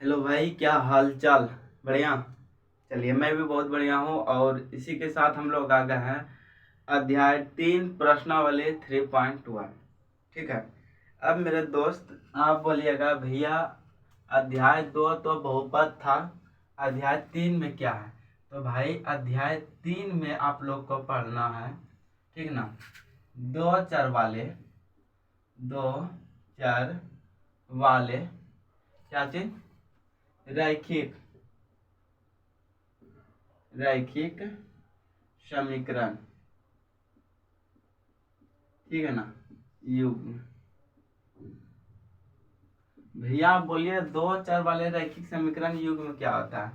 Hello भाई, क्या हाल चाल। बढ़िया। चलिए, मैं भी बहुत बढ़िया हूँ और इसी के साथ हम लोग आ गए हैं अध्याय 3 प्रश्नावली 3.1। ठीक है। अब मेरे दोस्त आप बोलिएगा भैया, अध्याय 2 तो बहुपद था, अध्याय 3 में क्या है। तो भाई अध्याय 3 में आप लोग को पढ़ना है, ठीक ना, दो चर वाले, दो चर वाले क्या चीज, रैखिक रैखिक समीकरण, ठीक है ना, युग्म। भैया आप बोलिए, दो चर वाले रैखिक समीकरण युग्म क्या होता है।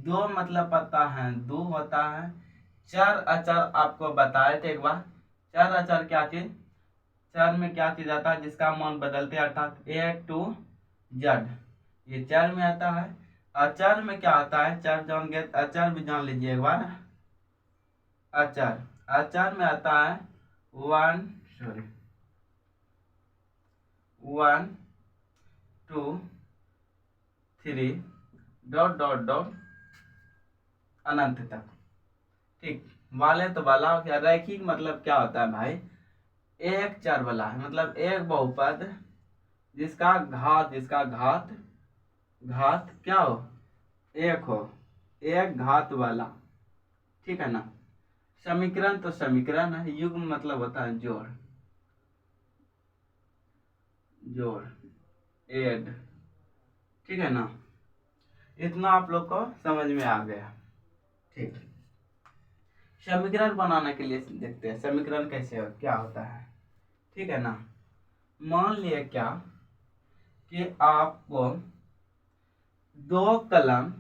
दो मतलब पता है, दो होता है। चर अचर आपको बताए थे एक बार। चर अचर क्या चीज, चर में क्या चीज आता है जिसका मान बदलते हैं, अर्थात ए टू जेड, ये चर में आता है। अचर में क्या आता है, चर जान गए, अचर भी जान लीजिए एक बार। अचर अचर में आता है one, sorry, 1 2 3 dot dot dot अनंत तक। ठीक। वाले तो वाला हो गया। रैखिक मतलब क्या होता है भाई, एक चर वाला है, मतलब एक बहुपद जिसका घात घात क्या हो, एक हो, एक घात वाला, ठीक है ना। समीकरण तो समीकरण है, युग्म मतलब होता है जोड़, जोड़, एड, ठीक है ना। इतना आप लोग को समझ में आ गया। ठीक। समीकरण बनाने के लिए देखते हैं समीकरण कैसे क्या होता है, ठीक है ना। मान लिया क्या कि आपको दो कलम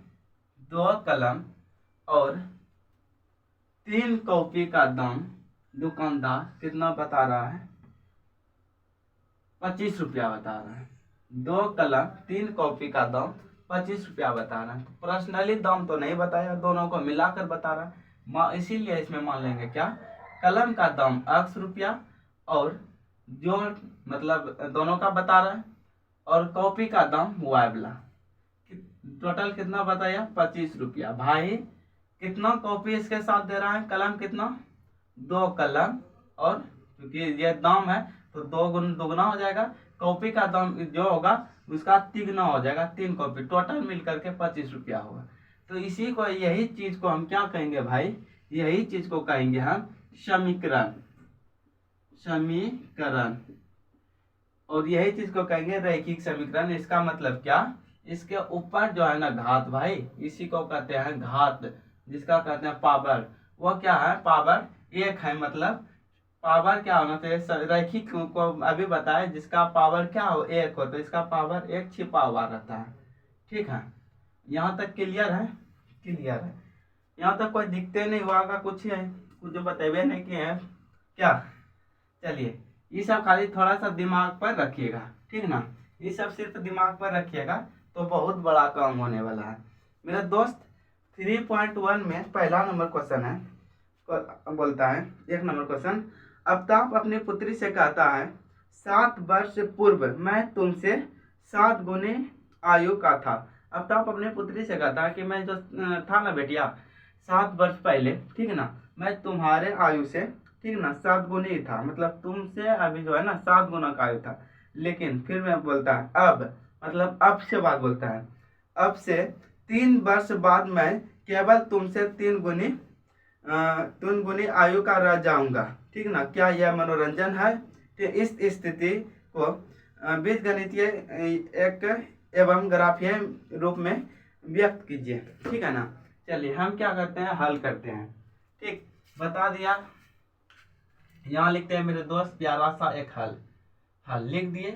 दो कलम और 3 कॉपी का दाम दुकानदार कितना बता रहा है, 25 रुपया बता रहा है। दो कलम 3 कॉपी का दाम 25 रुपया बता रहा है। पर्सनली दाम तो नहीं बताया, दोनों को मिलाकर बता रहा है। इसीलिए इसमें मान लेंगे क्या, कलम का दाम x रुपया और जो मतलब दोनों का बता रहा है, और कॉपी का दाम y वाला। टोटल कितना बताया, 25 रुपया। भाई कितना कॉपी इसके साथ दे रहा है, कलम कितना, दो कलम, और क्योंकि ये दाम है तो दो गुण दुगना हो जाएगा, कॉपी का दाम जो होगा उसका तिगुना हो जाएगा, 3 कॉपी, टोटल मिलकर के 25 रुपया होगा। तो इसी को, यही चीज को हम क्या कहेंगे भाई, यही चीज को कहेंगे हम समीकरण, समीकरण। और यही चीज को कहेंगे रैखिक समीकरण। इसका मतलब क्या, इसके ऊपर जो है ना घात, भाई इसी को कहते हैं घात, जिसका कहते हैं पावर। वो क्या है, पावर एक है, मतलब पावर क्या होना चाहिए, रैखिक को अभी बताए, जिसका पावर क्या हो, एक हो, तो इसका पावर एक छिपा हुआ रहता है। ठीक है, यहाँ तक क्लियर है, क्लियर है। यहाँ तक कोई दिखते नहीं हुआ का कुछ है, कुछ जो बतेबे नहीं किए हैं क्या। चलिए, ये सब खाली थोड़ा सा दिमाग पर रखिएगा, ठीक ना। ये सब सिर्फ दिमाग पर रखिएगा तो बहुत बड़ा काम होने वाला है मेरे दोस्त। 3.1 में पहला नंबर क्वेश्चन है, बोलता है 1 नंबर क्वेश्चन। अफ्ताब अपनी पुत्री से कहता है, 7 वर्ष पूर्व मैं तुमसे 7 गुनी आयु का था। अफ्ताब अपनी पुत्री से कहता है कि मैं जो था ना बेटिया, 7 वर्ष पहले, ठीक है ना, मैं तुम्हारे आयु से, ठीक ना, 7 गुनी था, मतलब तुमसे अभी जो है ना 7 गुना का आयु था। लेकिन फिर मैं बोलता है अब, मतलब अब से बात बोलता है, अब से 3 वर्ष बाद मैं केवल तुमसे 3 गुनी आयु का रह जाऊंगा, ठीक ना। क्या यह मनोरंजन है, कि इस स्थिति को बीजगणितीय एक एवं ग्राफीय रूप में व्यक्त कीजिए, ठीक है ना। चलिए हम क्या करते हैं, हल करते हैं। ठीक, बता दिया। यहाँ लिखते हैं मेरे दोस्त प्यारा सा एक हल, हल लिख दिए।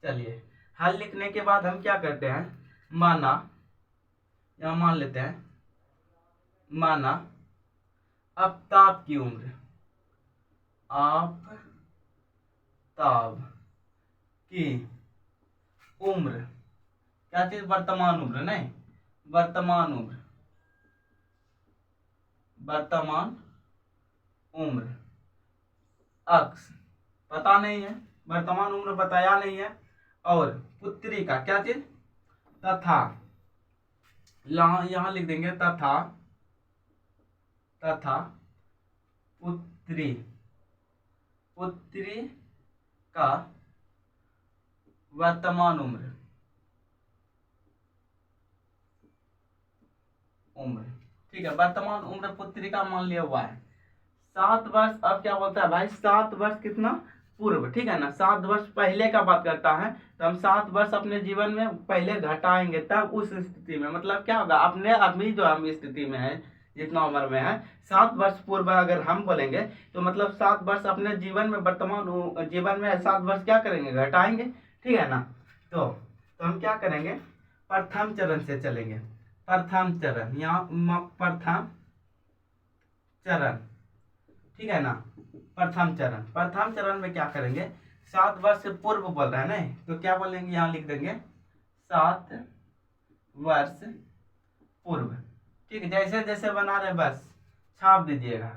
चलिए, हल लिखने के बाद हम क्या करते हैं, माना, यहाँ मान लेते हैं, माना आफ्ताब की उम्र, आफ्ताब की उम्र, क्या चीज, वर्तमान उम्र नहीं, वर्तमान उम्र, वर्तमान उम्र, अक्स पता नहीं है, वर्तमान उम्र बताया नहीं है। और पुत्री का क्या चीज, तथा, यहाँ लिख देंगे तथा, तथा पुत्री, पुत्री का वर्तमान उम्र, ठीक है, वर्तमान उम्र पुत्री का मान लिया हुआ है 7 वर्ष। अब क्या बोलता है भाई, 7 वर्ष कितना पूर्व, ठीक है ना, 7 वर्ष पहले का बात करता है, तो हम 7 वर्ष अपने जीवन में पहले घटाएंगे, तब उस स्थिति में मतलब क्या होगा, अपने अभी जो हम स्थिति में है, जितना उम्र में है, 7 वर्ष पूर्व अगर हम बोलेंगे तो मतलब 7 वर्ष अपने जीवन में, वर्तमान जीवन में 7 वर्ष क्या करेंगे, घटाएंगे, ठीक है ना। तो हम क्या करेंगे, प्रथम चरण से चलेंगे, प्रथम चरण, यहाँ प्रथम चरण, ठीक है ना, प्रथम चरण, प्रथम चरण में क्या करेंगे, 7 वर्ष से पूर्व बोल रहा है ना, तो क्या बोलेंगे, यहाँ लिख देंगे 7 वर्ष पूर्व, ठीक है, जैसे जैसे बना रहे बस छाप दीजिएगा,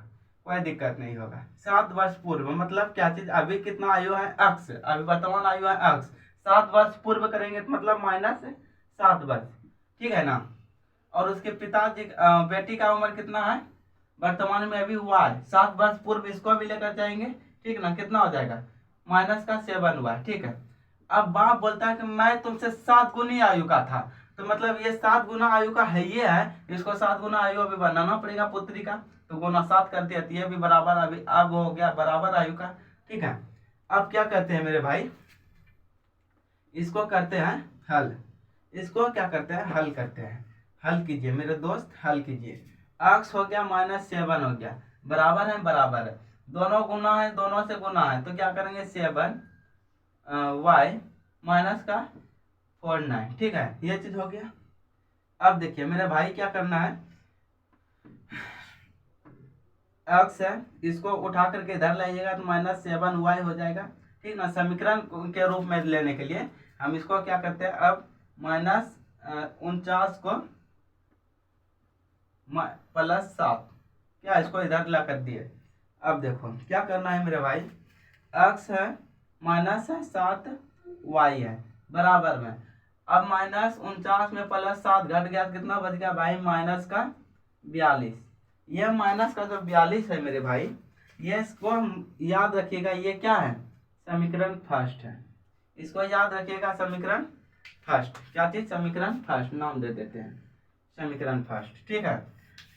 कोई दिक्कत नहीं होगा। 7 वर्ष पूर्व मतलब क्या चीज, अभी कितना आयु है, अक्ष, अभी वर्तमान आयु है अक्ष, 7 वर्ष पूर्व करेंगे तो मतलब -7 वर्ष, ठीक है ना। और उसके पिताजी बेटी का उम्र कितना है, वर्तमान में अभी हुआ है 7 वर्ष पूर्व, इसको भी लेकर जाएंगे, ठीक ना, कितना हो जाएगा, -7 हुआ है, ठीक है। अब बाप बोलता है कि मैं तुमसे 7 गुनी आयु का था, तो मतलब ये 7 गुना आयु का है, ये है, इसको 7 गुना आयु अभी बनाना पड़ेगा पुत्री का, तो गुना 7 कर दिया, ये भी बराबर, अभी अब हो गया बराबर आयु का, ठीक है। अब क्या करते हैं मेरे भाई, इसको करते हैं हल, इसको क्या करते हैं, हल करते हैं, हल कीजिए मेरे दोस्त, हल कीजिए। x हो गया -7 हो गया, बराबर है, बराबर है, दोनों गुना है, दोनों से गुना है, तो क्या करेंगे 7 y माइनस का 49, ठीक है, ये चीज हो गया। अब देखिए मेरे भाई क्या करना है, x है, इसको उठा करके इधर लाइएगा तो -7y हो जाएगा, ठीक ना। समीकरण के रूप में लेने के लिए हम इसको क्या करते हैं, अब -49 को +7, क्या इसको इधर ला कर दिए। अब देखो क्या करना है मेरे भाई, x है -7y है, बराबर में, अब -49 में +7 घट गया तो कितना बच गया भाई, -42। ये माइनस का जो 42 है मेरे भाई, ये इसको याद रखिएगा, ये क्या है, समीकरण फर्स्ट है, इसको याद रखिएगा, समीकरण फर्स्ट, क्या चीज, समीकरण फर्स्ट नाम दे देते हैं, समीकरण फर्स्ट, ठीक है।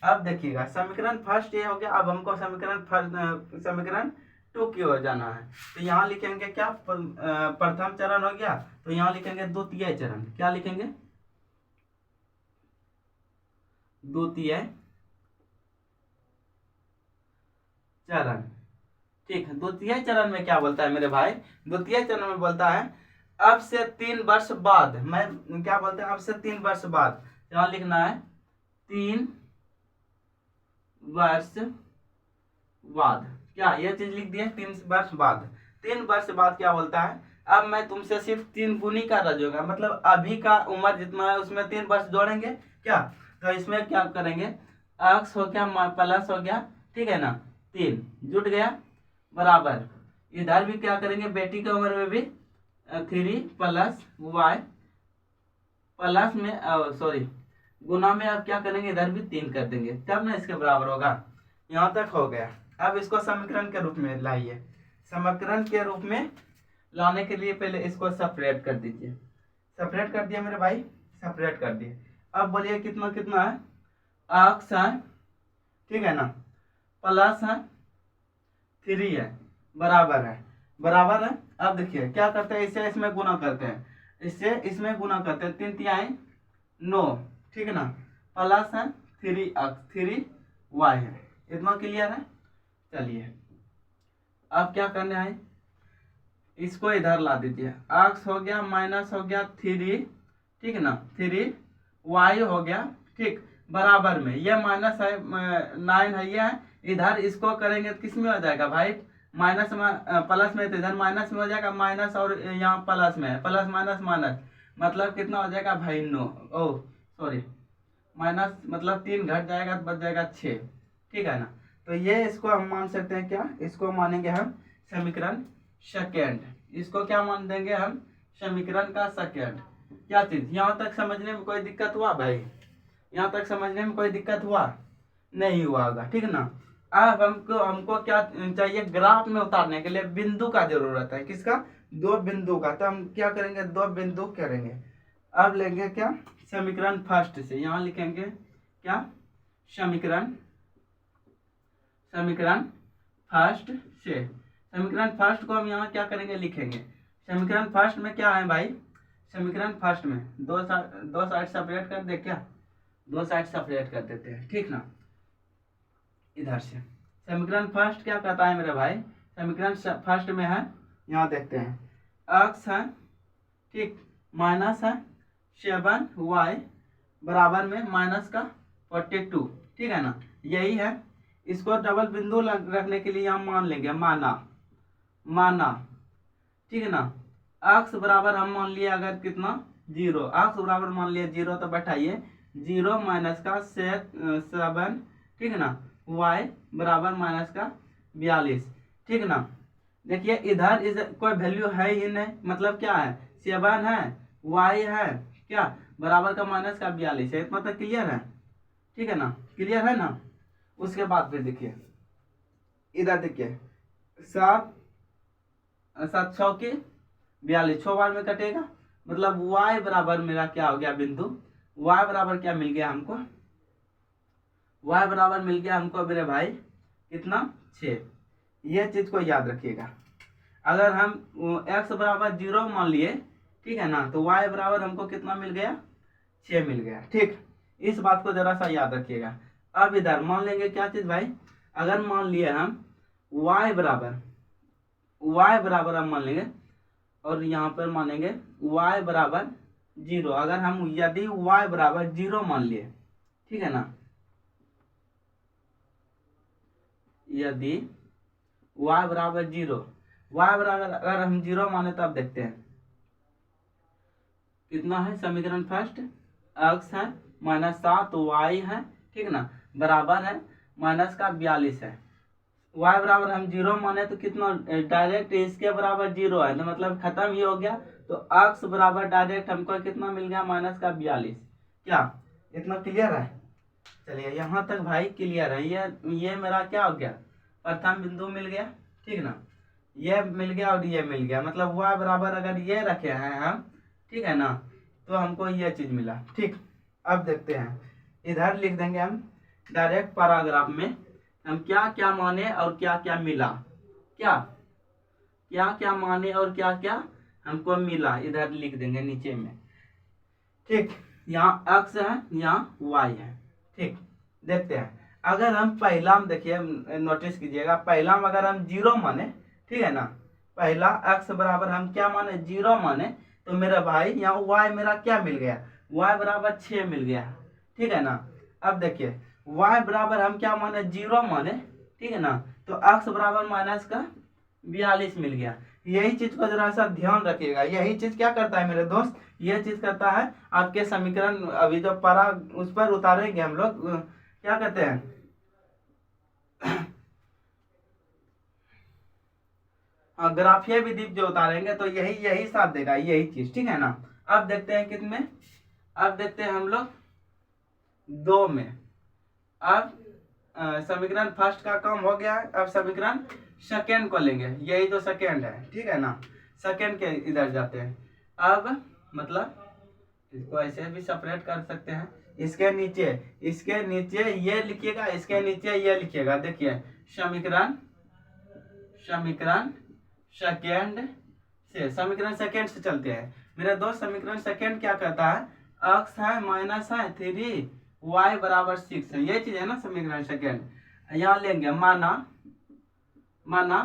अब देखिएगा समीकरण फर्स्ट ये हो गया, अब हमको समीकरण फर्स्ट, समीकरण 2 की ओर जाना है, तो यहाँ लिखेंगे क्या, प्रथम चरण हो गया, तो यहाँ लिखेंगे द्वितीय चरण, क्या लिखेंगे, द्वितीय चरण, ठीक है। द्वितीय चरण में क्या बोलता है मेरे भाई, द्वितीय चरण में बोलता है अब से 3 वर्ष बाद, मैं क्या बोलते हैं, अब से 3 वर्ष बाद, यहाँ लिखना है 3 वर्ष बाद, क्या ये चीज लिख दिया, 3 वर्ष बाद, 3 वर्ष बाद क्या बोलता है, अब मैं तुमसे सिर्फ 3 गुनी का रजूंगा, मतलब अभी का उम्र जितना है उसमें 3 वर्ष जोड़ेंगे, क्या, तो इसमें क्या करेंगे, x हो गया प्लस हो गया, ठीक है ना, 3 जुट गया, बराबर, इधर भी क्या करेंगे, बेटी की उम्र में भी 3 + y प्लस में सॉरी गुना में, अब क्या करेंगे, इधर भी 3 कर देंगे, तब ना इसके बराबर होगा, यहाँ तक हो गया। अब इसको समीकरण के रूप में लाइए, समीकरण के रूप में लाने के लिए पहले इसको सेपरेट कर दीजिए, सेपरेट कर दिया मेरे भाई, सेपरेट कर दिए। अब बोलिए कितना कितना है, x है, ठीक है ना, प्लस है 3 है, बराबर है, बराबर है। अब देखिए क्या करते हैं, इसे इसमें गुना करते हैं, इससे इसमें गुना करते हैं, 3 तिहाई 9, ठीक है ना, प्लस है 3y है, इतना क्लियर है। चलिए अब क्या करना है, इसको इधर ला दीजिए, x हो गया माइनस हो गया 3, ठीक है ना, 3y हो गया, ठीक, बराबर में, ये माइनस है 9 है, ये है, इधर इसको करेंगे तो किस में हो जाएगा भाई, माइनस में प्लस में, तो इधर माइनस में हो जाएगा, माइनस और यहाँ प्लस में है, प्लस माइनस माइनस, मतलब कितना हो जाएगा भाई 9, ओ सॉरी माइनस, मतलब 3 घट जाएगा तो बच जाएगा 6, ठीक है ना। तो ये इसको हम मान सकते हैं, क्या इसको मानेंगे हम समीकरण सेकेंड, इसको क्या मान देंगे हम, समीकरण का सेकेंड, क्या चीज, यहाँ तक समझने में कोई दिक्कत हुआ भाई? यहाँ तक समझने में कोई दिक्कत हुआ? नहीं हुआ होगा, ठीक है ना। अब हमको हमको क्या चाहिए, ग्राफ में उतारने के लिए बिंदु का जरूरत है। किसका? 2 बिंदु का। तो हम क्या करेंगे, 2 बिंदु करेंगे। अब लेंगे क्या, समीकरण फर्स्ट से। यहाँ लिखेंगे क्या, समीकरण फर्स्ट से। समीकरण फर्स्ट को हम यहाँ क्या करेंगे, लिखेंगे। समीकरण फर्स्ट में क्या है भाई, समीकरण फर्स्ट में दो साइड सेपरेट कर दे क्या, 2 साइड सेपरेट कर देते हैं, ठीक ना। इधर से समीकरण फर्स्ट क्या कहता है मेरे भाई, समीकरण फर्स्ट में है, यहाँ देखते हैं, x है, ठीक, माइनस है 7y बराबर में माइनस का 42, ठीक है ना। यही है। इसको डबल बिंदु रखने के लिए हम मान लेंगे, माना, ठीक है ना। x बराबर हम मान लिए अगर कितना, 0, x बराबर मान लिए 0, तो बैठाइए 0 माइनस का 7, ठीक है ना, y बराबर माइनस का 42, ठीक है ना। देखिए इधर कोई वैल्यू है ही नहीं, मतलब क्या है, 7 है, y है क्या, बराबर का माइनस का 42 है। इतना तक क्लियर है, ठीक है ना, क्लियर है ना। उसके बाद फिर देखिए इधर, देखिए 7 6 की 42, 6 बार में कटेगा, मतलब y बराबर मेरा क्या हो गया बिंदु, y बराबर क्या मिल गया हमको, y बराबर मिल गया हमको मेरे भाई कितना, 6। ये चीज को याद रखिएगा। अगर हम x बराबर 0 मान लिए, ठीक है ना, तो y बराबर हमको कितना मिल गया, 6 मिल गया, ठीक। इस बात को जरा सा याद रखिएगा। अब इधर मान लेंगे क्या चीज भाई, अगर मान लिए हम y बराबर हम मान लेंगे, और यहाँ पर मानेंगे y बराबर 0। अगर हम यदि y बराबर 0 मान लिए, ठीक है ना, यदि y बराबर 0, y बराबर अगर हम 0 माने, तब देखते हैं कितना है, समीकरण फर्स्ट x है माइनस 7y है, ठीक ना, बराबर है माइनस का 42 है। y बराबर हम 0 माने तो कितना, डायरेक्ट इसके बराबर 0 है, तो मतलब खत्म ही हो गया। तो x बराबर डायरेक्ट हमको कितना मिल गया, माइनस का 42। क्या इतना क्लियर है? चलिए यहाँ तक भाई क्लियर है। ये मेरा क्या हो गया, प्रथम बिंदु मिल गया, ठीक ना, ये मिल गया और ये मिल गया। मतलब y बराबर अगर ये रखे हैं हम, ठीक है ना, तो हमको ये चीज मिला, ठीक। अब देखते हैं, इधर लिख देंगे हम डायरेक्ट पैराग्राफ में, हम क्या क्या माने और क्या क्या मिला, क्या माने और क्या क्या हमको मिला, इधर लिख देंगे नीचे में, ठीक। यहाँ x है, यहाँ y है, ठीक। देखते हैं, अगर हम पहला में देखिए, नोटिस कीजिएगा, पहला में अगर हम 0 माने, ठीक है ना, पहला x बराबर हम क्या माने, 0 माने, तो मेरा भाई यहाँ y मेरा क्या मिल गया, y बराबर 6 मिल गया, ठीक है ना। अब देखिए y बराबर हम क्या माने, 0 माने, ठीक है ना, तो x बराबर माइनस का 42 मिल गया। यही चीज को जरा सा ध्यान रखिएगा। यही चीज क्या करता है मेरे दोस्त, ये चीज करता है आपके समीकरण, अभी जो पारा उस पर उतारेंगे हम लोग, क्या कहते हैं हाँ, ग्राफीय विधि जो उतारेंगे तो यही साथ देगा, यही चीज, ठीक है ना। अब देखते हैं कितने, अब देखते हैं हम लोग 2 में। अब समीकरण फर्स्ट का काम हो गया है, अब समीकरण सेकेंड को लेंगे, यही तो सेकेंड है, ठीक है ना। सेकेंड के इधर जाते हैं। अब मतलब इसको ऐसे भी सेपरेट कर सकते हैं, इसके नीचे ये लिखिएगा, इसके नीचे ये लिखिएगा। देखिए समीकरण सेकेंड से चलते हैं मेरे दोस्त। समीकरण सेकेंड क्या कहता है, x है माइनस है 3, y बराबर 6 है, ये चीज है ना समीकरण सेकेंड। यहाँ लेंगे माना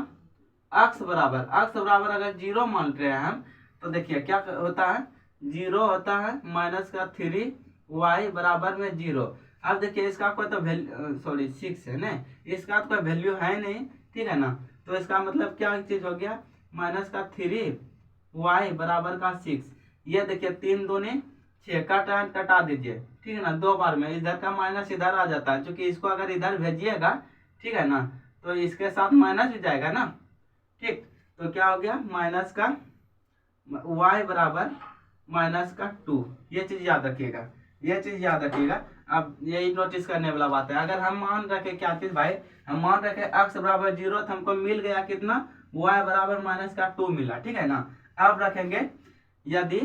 x बराबर अगर 0 मान रहे हैं हम, तो देखिए क्या होता है, 0 होता है माइनस का 3, y बराबर में 0। अब देखिए इसका कोई तो वैल्यू 6 है ना, इसका तो कोई वैल्यू है नहीं, ठीक है ना। तो इसका मतलब क्या चीज हो गया, माइनस का 3, y बराबर का 6। ये देखिए 3 दूनी 6, कटा दीजिए, ठीक है ना, 2 बार में इधर का माइनस इधर आ जाता है, क्योंकि इसको अगर इधर भेजिएगा, ठीक है ना, तो इसके साथ माइनस भी जाएगा ना, ठीक। तो क्या हो गया, माइनस का y बराबर माइनस का 2। ये चीज याद रखिएगा, ये चीज याद रखिएगा। अब यही नोटिस करने वाला बात है। अगर हम मान रखे क्या चीज भाई, हम मान रखे x बराबर 0 तो हमको मिल गया कितना, y बराबर माइनस का 2 मिला, ठीक है ना। अब रखेंगे यदि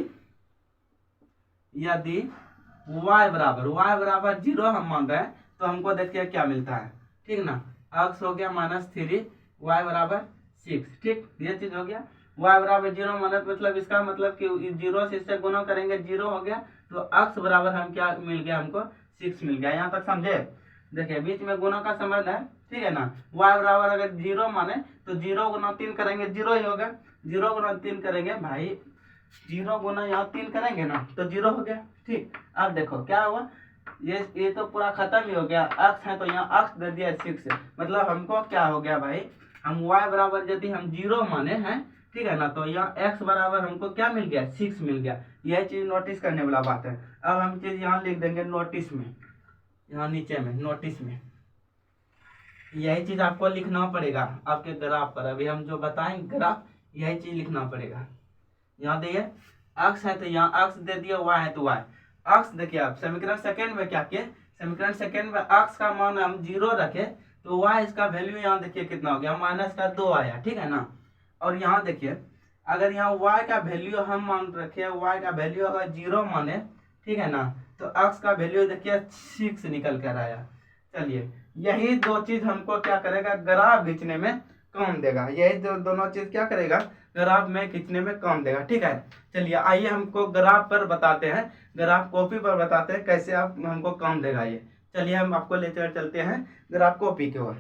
y बराबर 0 हम मान रहे हैं तो हमको देखिए क्या मिलता है, ठीक ना। x हो गया -3, y बराबर 6, ठीक। ये चीज हो गया। y बराबर 0 मतलब इसका मतलब कि 0 से इससे गुना करेंगे 0 हो गया, तो x बराबर हम क्या मिल गया, हमको 6 मिल गया। यहाँ तक समझे। देखिए बीच में गुना का संबंध है, ठीक है ना। y बराबर अगर 0 माने तो 0 गुना 3 करेंगे 0 ही होगा, 0 गुना 3 करेंगे भाई, 0 गुना यहाँ 3 करेंगे ना तो 0 हो गया, ठीक। अब देखो क्या हुआ, ये तो पूरा खत्म ही हो गया। x है तो यहाँ x दे दिया 6, मतलब हमको क्या हो गया भाई, हम y बराबर यदि हम 0 माने हैं, ठीक है ना, तो यहाँ x बराबर हमको क्या मिल गया, 6 मिल गया। यह चीज नोटिस करने वाला बात है। अब हम चीज यहाँ लिख देंगे नोटिस में, यहाँ नीचे में नोटिस में यही चीज आपको लिखना पड़ेगा आपके ग्राफ पर। अभी हम जो बताएंगे ग्राफ, यही चीज लिखना पड़ेगा। यहाँ देखिए x है तो यहाँ x दे दिया, y है तो y। x देखिए आप समीकरण सेकंड में क्या किए, समीकरण सेकंड में x का मान हम 0 रखे तो y इसका वैल्यू यहाँ देखिए कितना हो गया, -2 आया, ठीक है ना। और यहाँ देखिए अगर यहाँ y का वैल्यू हम मान रखे, y का वैल्यू अगर 0 माने, ठीक है ना, तो x का वैल्यू देखिए 6 निकल कर आया। चलिए यही दो चीज हमको क्या करेगा, ग्राफ खींचने में काम देगा। यही दोनों चीज क्या करेगा, ग्राफ में खींचने में काम देगा, ठीक है। चलिए आइए हमको ग्राफ पर बताते हैं, ग्राफ कॉपी पर बताते हैं कैसे आप हमको काम देगा ये। चलिए हम आपको लेकर चलते हैं ग्राफ कॉपी की ओर।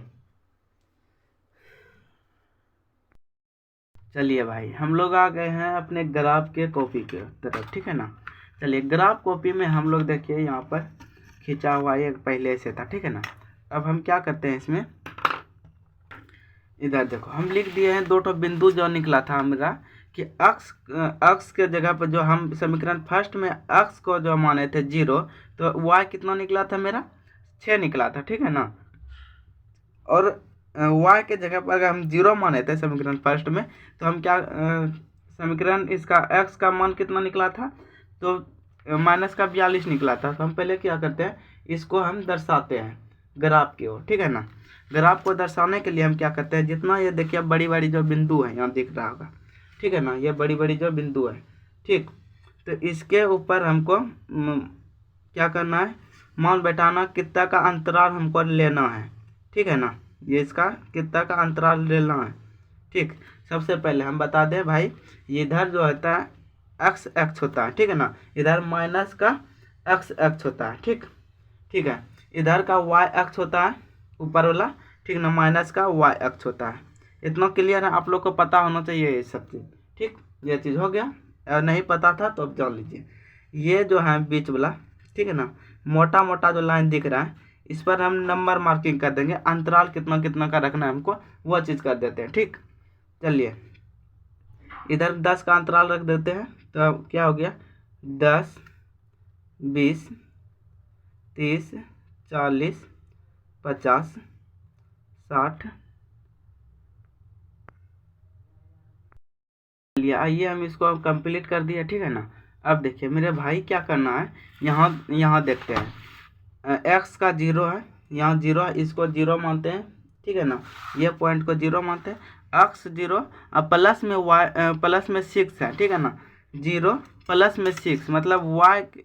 चलिए भाई हम लोग आ गए हैं अपने ग्राफ के कॉपी की तरफ, ठीक है ना। चलिए ग्राफ कॉपी में हम लोग देखिए यहाँ पर खींचा हुआ ये पहले से था, ठीक है ना। अब हम क्या करते हैं इसमें, इधर देखो हम लिख दिए हैं 2 बिंदु जो निकला था मेरा कि अक्स के जगह पर जो हम समीकरण फर्स्ट में अक्स को जो माने थे 0, तो y कितना निकला था मेरा 6 निकला था, ठीक है ना। और y के जगह पर अगर हम 0 माने थे समीकरण फर्स्ट में, तो हम क्या समीकरण इसका x का मान कितना निकला था, तो -42 निकला था। तो हम पहले क्या करते हैं, इसको हम दर्शाते हैं ग्राफ की ओर, ठीक है ना। ग्राफ को दर्शाने के लिए हम क्या करते हैं, जितना ये देखिए बड़ी बड़ी जो बिंदु है यहाँ दिख रहा होगा, ठीक है ना, ये बड़ी बड़ी जो बिंदु है, ठीक। तो इसके ऊपर हमको क्या करना है, मान बैठाना, कितना का अंतराल हमको लेना है, ठीक है ना। ये इसका कितना का अंतराल लेना है, ठीक। सबसे पहले हम बता दें भाई, इधर जो होता है x होता है, ठीक है ना, इधर माइनस का x होता है, ठीक, ठीक है। इधर का y होता है ऊपर वाला, ठीक ना, माइनस का y होता है। इतना क्लियर है, आप लोग को पता होना चाहिए ये सब चीज़, ठीक। ये चीज़ हो गया, और नहीं पता था तो अब जान लीजिए। ये जो है बीच वाला, ठीक है ना, मोटा मोटा जो लाइन दिख रहा है, इस पर हम नंबर मार्किंग कर देंगे, अंतराल कितना कितना का रखना है हमको, वह चीज़ कर देते हैं, ठीक। चलिए इधर 10 का अंतराल रख देते हैं, तो क्या हो गया 10, 20, 30, 40, 50, 60। चलिए आइए हम इसको कंप्लीट कर दिया, ठीक है ना। अब देखिए मेरे भाई क्या करना है, यहाँ देखते हैं x का 0 है, यहाँ 0 है, इसको 0 मानते हैं, ठीक है ना। ये पॉइंट को 0 मानते हैं, x 0 अब प्लस में प्लस में 6 है, ठीक है ना। 0 प्लस में 6 मतलब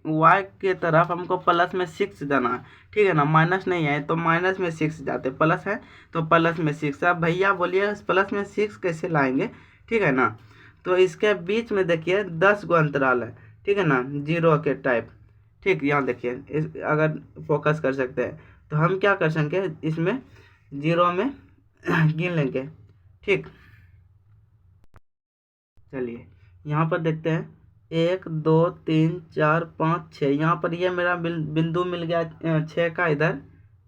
y के तरफ हमको प्लस में 6 जाना है, ठीक है ना। माइनस नहीं है तो माइनस में 6 जाते, प्लस है तो प्लस में 6। अब भैया बोलिए प्लस में 6 कैसे लाएंगे, ठीक है ना। तो इसके बीच में देखिए 10 गो अंतराल है, ठीक है ना, 0 के टाइप, ठीक। यहाँ देखिए अगर फोकस कर सकते हैं तो हम क्या कर सकेंगे, इसमें 0 में गिन लेंगे, ठीक। चलिए यहाँ पर देखते हैं 1 2 3 4 5 6, यहाँ पर ये मेरा बिंदु मिल गया 6 का इधर,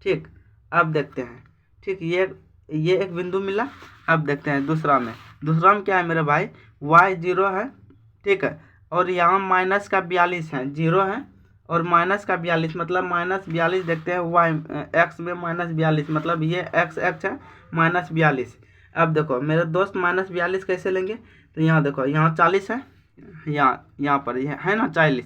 ठीक। अब देखते हैं, ठीक, ये एक बिंदु मिला। अब देखते हैं दूसरा में क्या है मेरे भाई, y 0 है, ठीक है, और यहाँ माइनस का 42 है, 0 है और माइनस का 42 मतलब -42। देखते हैं y x में -42 मतलब ये x है -42। अब देखो मेरे दोस्त -42 कैसे लेंगे, तो यहाँ देखो यहाँ 40 है, यहाँ पर ये है ना 40,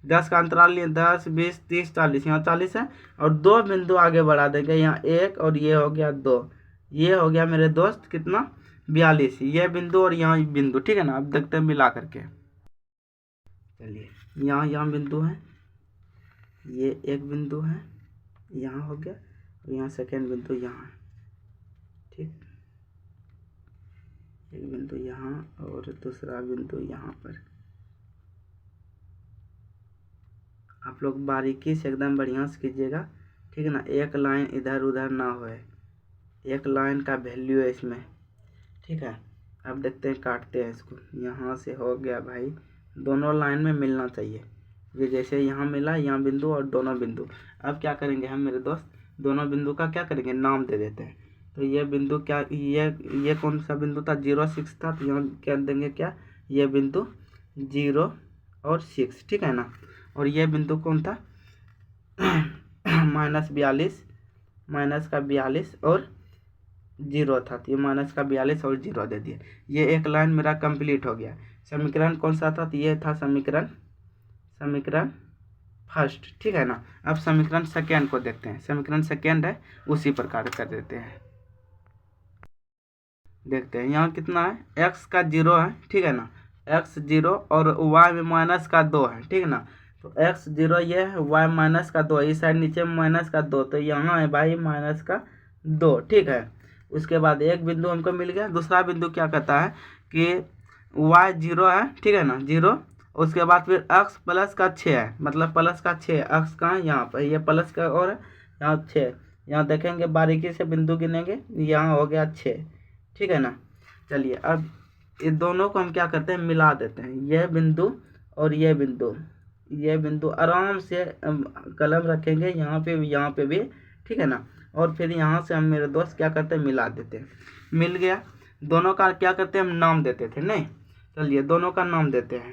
10 का अंतराल लिए 10 20 30 40, यहाँ 40 है। और 2 बिंदु आगे बढ़ा देंगे, यहाँ 1 और ये हो गया 2, ये हो गया मेरे दोस्त कितना 42, ये बिंदु और यहाँ बिंदु, ठीक है ना। अब देखते हैं मिला करके। चलिए यहाँ बिंदु है, ये एक बिंदु है, यहाँ हो गया, और यहाँ सेकेंड बिंदु यहाँ है, ठीक। एक बिंदु यहाँ और दूसरा बिंदु यहाँ पर। आप लोग बारीकी से एकदम बढ़िया से कीजिएगा, ठीक है ना। एक लाइन इधर उधर ना होए, एक लाइन का वैल्यू है इसमें, ठीक है। अब देखते हैं, काटते हैं इसको। यहाँ से हो गया भाई, दोनों लाइन में मिलना चाहिए, ये जैसे यहाँ मिला, यहाँ बिंदु और दोनों बिंदु। अब क्या करेंगे हम मेरे दोस्त, दोनों बिंदु का क्या करेंगे, नाम दे देते हैं। तो ये बिंदु क्या, ये कौन सा बिंदु था, 0 6 था, तो यहाँ क्या देंगे, क्या ये बिंदु 0 और 6, ठीक है ना। और ये बिंदु कौन था -42, माइनस का 42 और 0 था, तो ये माइनस का 42 और 0 दे दिए। ये एक लाइन मेरा कंप्लीट हो गया। समीकरण कौन सा था, तो ये था समीकरण फर्स्ट, ठीक है ना। अब समीकरण सेकेंड को देखते हैं। समीकरण सेकेंड है, उसी प्रकार कर देते हैं। देखते हैं यहाँ कितना है, x का 0 है, ठीक है ना, x 0 और y में माइनस का 2 है, ठीक है ना। तो x 0 ये है, y माइनस का 2, इस साइड नीचे माइनस का 2, तो यहाँ है भाई माइनस का 2, ठीक है। उसके बाद एक बिंदु हमको मिल गया। दूसरा बिंदु क्या कहता है कि y 0 है, ठीक है ना, 0। उसके बाद फिर x प्लस का 6 है, मतलब प्लस का 6, x कहाँ है, यहाँ पर, ये प्लस का और यहाँ 6। यहाँ देखेंगे बारीकी से बिंदु गिनेंगे, यहाँ हो गया 6, ठीक है ना। चलिए अब ये दोनों को हम क्या करते हैं, मिला देते हैं। ये बिंदु और ये बिंदु आराम से कलम रखेंगे यहाँ पे भी, ठीक है ना। और फिर यहाँ से हम मेरे दोस्त क्या करते हैं, मिला देते हैं। मिल गया, दोनों का क्या करते हैं, हम नाम देते थे, नहीं। चलिए दोनों का नाम देते हैं।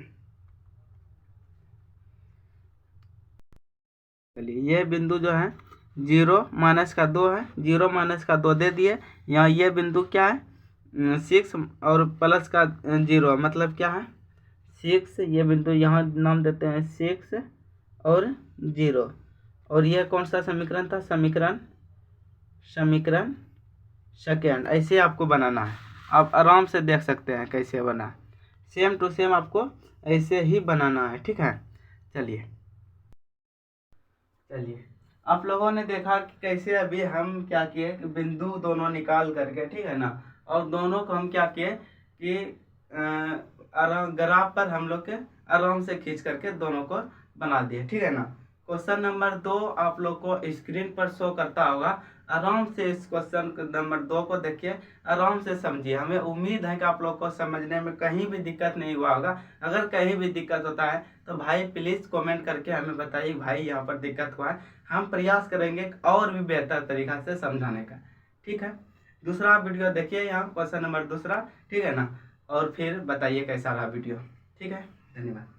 चलिए ये बिंदु जो है 0 माइनस का 2 है, 0 माइनस का 2 दे दिए। यहाँ ये बिंदु क्या है 6 और प्लस का 0, मतलब क्या है 6, ये बिंदु यहाँ नाम देते हैं 6 और 0। और ये कौन सा समीकरण था, समीकरण सेकेंड। ऐसे आपको बनाना है, आप आराम से देख सकते हैं कैसे बना, सेम टू सेम आपको ऐसे ही बनाना है, ठीक है। चलिए आप लोगों ने देखा कि कैसे अभी हम क्या किए, बिंदु दोनों निकाल करके, ठीक है ना। और दोनों को हम क्या किए कि ग्राफ पर हम लोग के आराम से खींच करके दोनों को बना दिए, ठीक है ना। क्वेश्चन नंबर 2 आप लोग को स्क्रीन पर शो करता होगा, आराम से इस क्वेश्चन नंबर 2 को देखिए, आराम से समझिए। हमें उम्मीद है कि आप लोग को समझने में कहीं भी दिक्कत नहीं हुआ होगा। अगर कहीं भी दिक्कत होता है तो भाई प्लीज़ कमेंट करके हमें बताइए, भाई यहाँ पर दिक्कत हुआ है। हम प्रयास करेंगे और भी बेहतर तरीका से समझाने का, ठीक है। दूसरा वीडियो देखिए, यहाँ क्वेश्चन नंबर 2, ठीक है ना। और फिर बताइए कैसा रहा वीडियो, ठीक है। धन्यवाद।